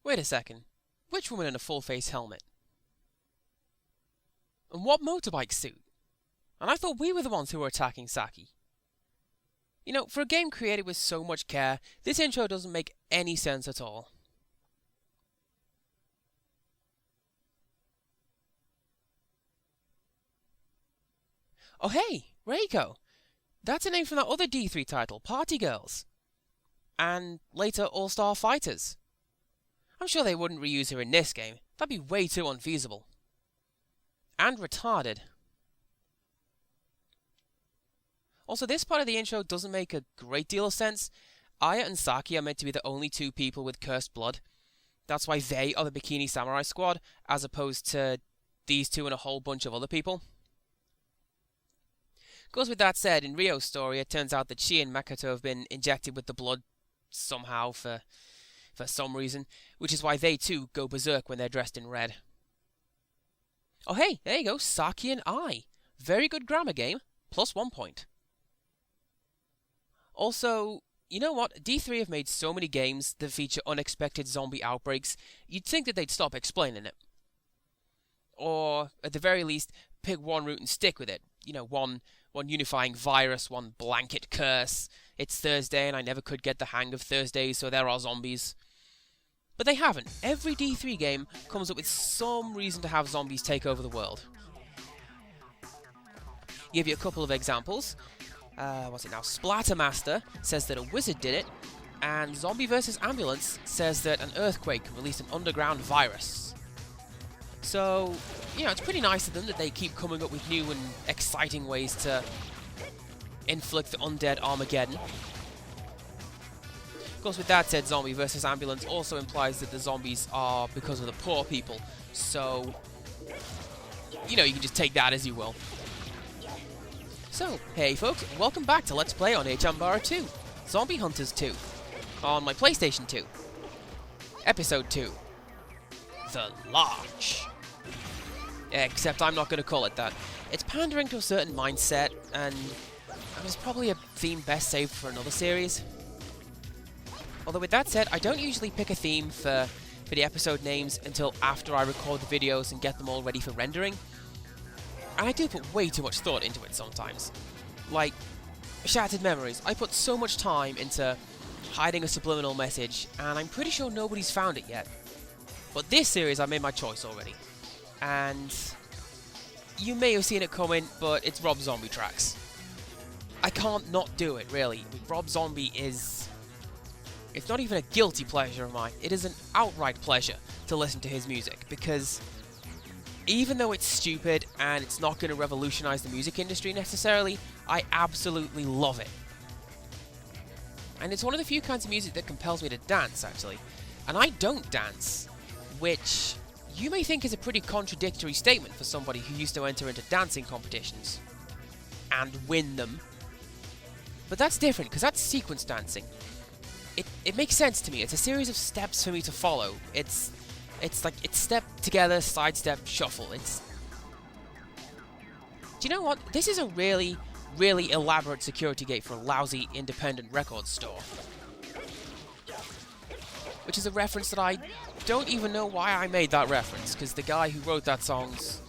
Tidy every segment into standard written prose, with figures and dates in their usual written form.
Wait a second. Which woman in a full-face helmet? And what motorbike suit? And I thought we were the ones who were attacking Saki. You know, for a game created with so much care, this intro doesn't make any sense at all. Oh hey, Reiko! That's a name from that other D3 title, Party Girls. And later All-Star Fighters. I'm sure they wouldn't reuse her in this game. That'd be way too unfeasible. And retarded. Also, this part of the intro doesn't make a great deal of sense. Aya and Saki are meant to be the only two people with cursed blood. That's why they are the Bikini Samurai Squad, as opposed to these two and a whole bunch of other people. Of course, with that said, in Ryo's story, it turns out that she and Makoto have been injected with the blood somehow for some reason, which is why they too go berserk when they're dressed in red. Oh hey, there you go, Saki and I. Very good grammar game, plus 1 point. Also, you know what? D3 have made so many games that feature unexpected zombie outbreaks, you'd think that they'd stop explaining it. Or, at the very least, pick one route and stick with it. You know, one unifying virus, one blanket curse. It's Thursday and I never could get the hang of Thursdays, so there are zombies. But they haven't. Every D3 game comes up with some reason to have zombies take over the world. Give you a couple of examples. What's it now? Splattermaster says that a wizard did it, and Zombie vs. Ambulance says that an earthquake released an underground virus. So, you know, it's pretty nice of them that they keep coming up with new and exciting ways to inflict the undead Armageddon. Of course, with that said, Zombie vs. Ambulance also implies that the zombies are because of the poor people. So, you know, you can just take that as you will. So, hey folks, welcome back to Let's Play on H.M.B.A.R.A 2, Zombie Hunters 2, on my PlayStation 2. Episode 2. The Larch. Except I'm not going to call it that. It's pandering to a certain mindset, and it's probably a theme best saved for another series. Although with that said, I don't usually pick a theme for the episode names until after I record the videos and get them all ready for rendering. And I do put way too much thought into it sometimes. Like, Shattered Memories, I put so much time into hiding a subliminal message, and I'm pretty sure nobody's found it yet. But this series, I made my choice already. And you may have seen it coming, but it's Rob Zombie tracks. I can't not do it, really. Rob Zombie is... It's not even a guilty pleasure of mine. It is an outright pleasure to listen to his music, because even though it's stupid and it's not going to revolutionize the music industry necessarily, I absolutely love it. And it's one of the few kinds of music that compels me to dance, actually. And I don't dance, which you may think is a pretty contradictory statement for somebody who used to enter into dancing competitions and win them. But that's different, because that's sequence dancing. It makes sense to me. It's a series of steps for me to follow. It's step together, sidestep, shuffle. Do you know what? This is a really, really elaborate security gate for a lousy independent record store. Which is a reference that I don't even know why I made that reference, because the guy who wrote that song's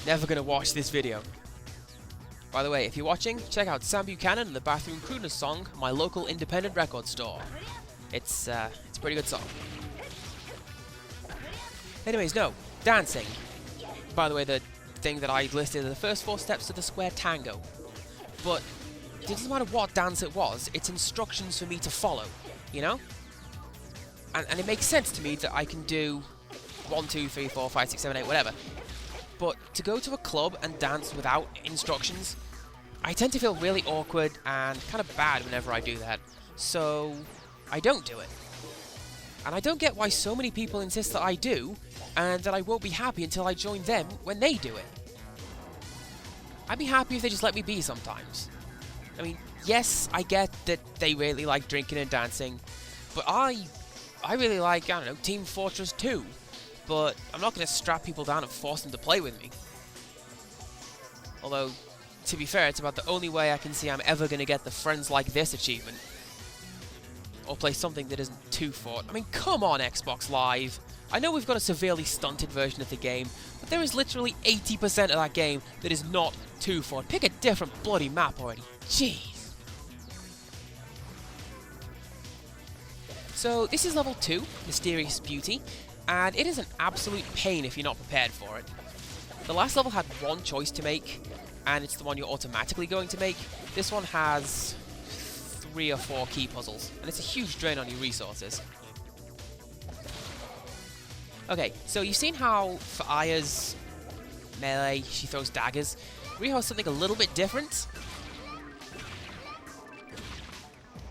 never gonna watch this video. By the way, if you're watching, check out Sam Buchanan and the Bathroom Crooners song, My Local Independent Record Store. It's a pretty good song. Anyways, no, dancing. By the way, the thing that I listed are the first 4 steps to the square tango. But it doesn't matter what dance it was, it's instructions for me to follow, you know? And it makes sense to me that I can do 1, 2, 3, 4, 5, 6, 7, 8, whatever. But to go to a club and dance without instructions, I tend to feel really awkward and kind of bad whenever I do that. So I don't do it. And I don't get why so many people insist that I do, and that I won't be happy until I join them when they do it. I'd be happy if they just let me be sometimes. I mean, yes, I get that they really like drinking and dancing, but I really like, I don't know, Team Fortress 2. But I'm not going to strap people down and force them to play with me. Although, to be fair, it's about the only way I can see I'm ever going to get the Friends Like This achievement. or play something that isn't 2-fought. I mean, come on, Xbox Live. I know we've got a severely stunted version of the game, but there is literally 80% of that game that is not 2-fought. Pick a different bloody map already. Jeez. So this is level 2, Mysterious Beauty, and it is an absolute pain if you're not prepared for it. The last level had one choice to make, and it's the one you're automatically going to make. This one has 3 or 4 key puzzles, and it's a huge drain on your resources. Okay, so you've seen how for Aya's melee, she throws daggers. Riho has something a little bit different.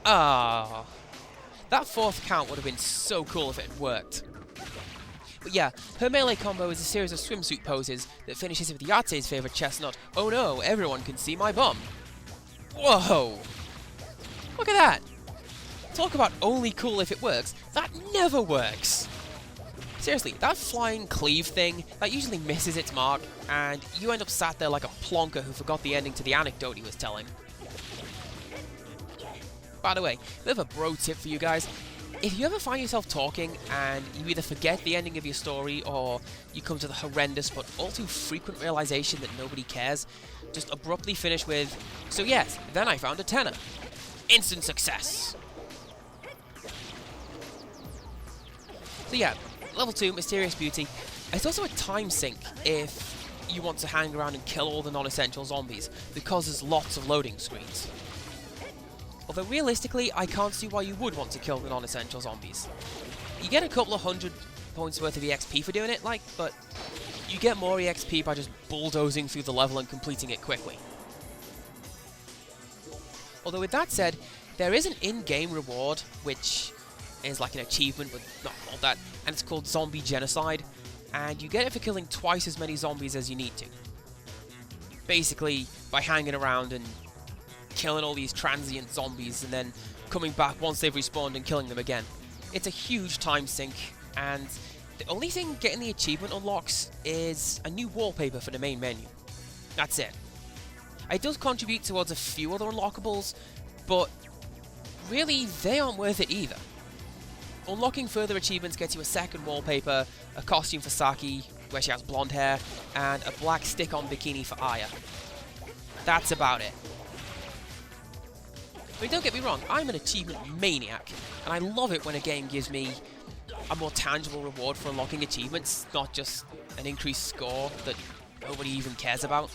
Ah. That 4th count would have been so cool if it had worked. But yeah, her melee combo is a series of swimsuit poses that finishes with Yate's favourite chestnut, "Oh no, everyone can see my bum." Whoa! Look at that! Talk about only cool if it works. That never works! Seriously, that flying cleave thing, that usually misses its mark, and you end up sat there like a plonker who forgot the ending to the anecdote he was telling. By the way, a bit of a bro tip for you guys. If you ever find yourself talking and you either forget the ending of your story or you come to the horrendous but all too frequent realization that nobody cares, just abruptly finish with, "So yes, then I found a tenor." Instant success! So yeah, level 2, Mysterious Beauty. It's also a time sink if you want to hang around and kill all the non-essential zombies, because there's lots of loading screens. Although realistically, I can't see why you would want to kill the non-essential zombies. You get a couple of 100 points worth of EXP for doing it, but you get more EXP by just bulldozing through the level and completing it quickly. Although with that said, there is an in-game reward, which is like an achievement, but not called that, and it's called Zombie Genocide, and you get it for killing twice as many zombies as you need to. Basically, by hanging around and killing all these transient zombies and then coming back once they've respawned and killing them again. It's a huge time sink, and the only thing getting the achievement unlocks is a new wallpaper for the main menu. That's it. It does contribute towards a few other unlockables, but really, they aren't worth it either. Unlocking further achievements gets you a second wallpaper, a costume for Saki, where she has blonde hair, and a black stick-on bikini for Aya. That's about it. I mean, don't get me wrong, I'm an achievement maniac, and I love it when a game gives me a more tangible reward for unlocking achievements, not just an increased score that nobody even cares about,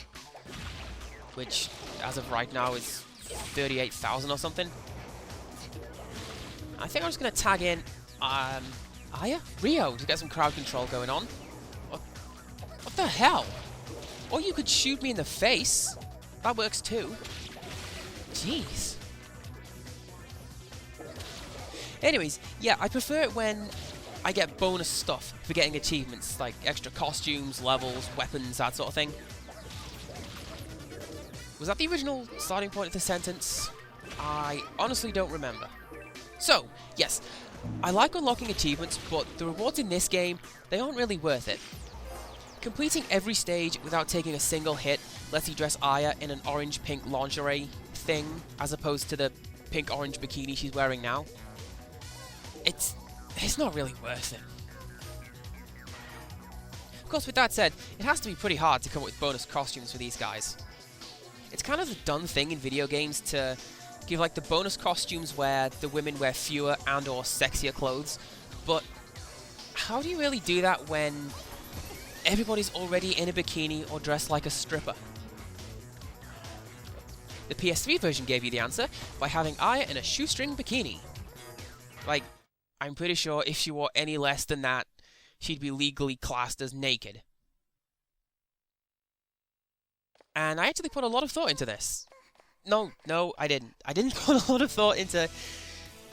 which, as of right now, is 38,000 or something. I think I'm just going to tag in Aya? Riho, to get some crowd control going on. What the hell? Or you could shoot me in the face. That works too. Jeez. Anyways, yeah, I prefer it when I get bonus stuff for getting achievements, like extra costumes, levels, weapons, that sort of thing. Was that the original starting point of the sentence? I honestly don't remember. So, yes, I like unlocking achievements, but the rewards in this game, they aren't really worth it. Completing every stage without taking a single hit lets you dress Aya in an orange-pink lingerie thing, as opposed to the pink-orange bikini she's wearing now. It's not really worth it. Of course, with that said, it has to be pretty hard to come up with bonus costumes for these guys. It's kind of the done thing in video games to give like the bonus costumes where the women wear fewer and or sexier clothes, but how do you really do that when everybody's already in a bikini or dressed like a stripper? The PS3 version gave you the answer by having Aya in a shoestring bikini. Like, I'm pretty sure if she wore any less than that, she'd be legally classed as naked. And I actually put a lot of thought into this. No, I didn't. I didn't put a lot of thought into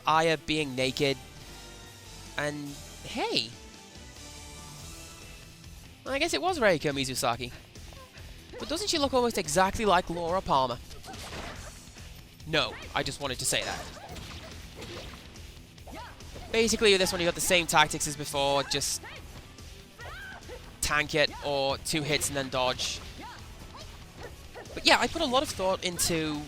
Aya being naked. And, hey. I guess it was Reiko Mizusaki. But doesn't she look almost exactly like Laura Palmer? No, I just wanted to say that. Basically, with this one, you got the same tactics as before, just tank it, or 2 hits and then dodge. But yeah, I put a lot of thought into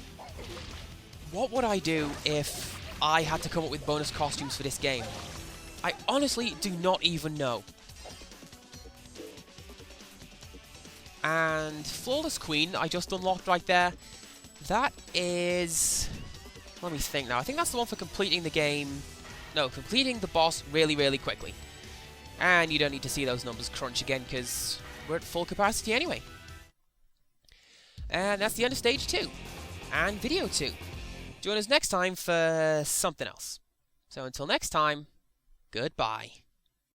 what would I do if I had to come up with bonus costumes for this game? I honestly do not even know. And Flawless Queen, I just unlocked right there. That is... Let me think now. I think that's the one for completing the game... No, completing the boss really, really quickly. And you don't need to see those numbers crunch again, because we're at full capacity anyway. And that's the end of Stage 2. And Video 2. Join us next time for something else. So until next time, goodbye.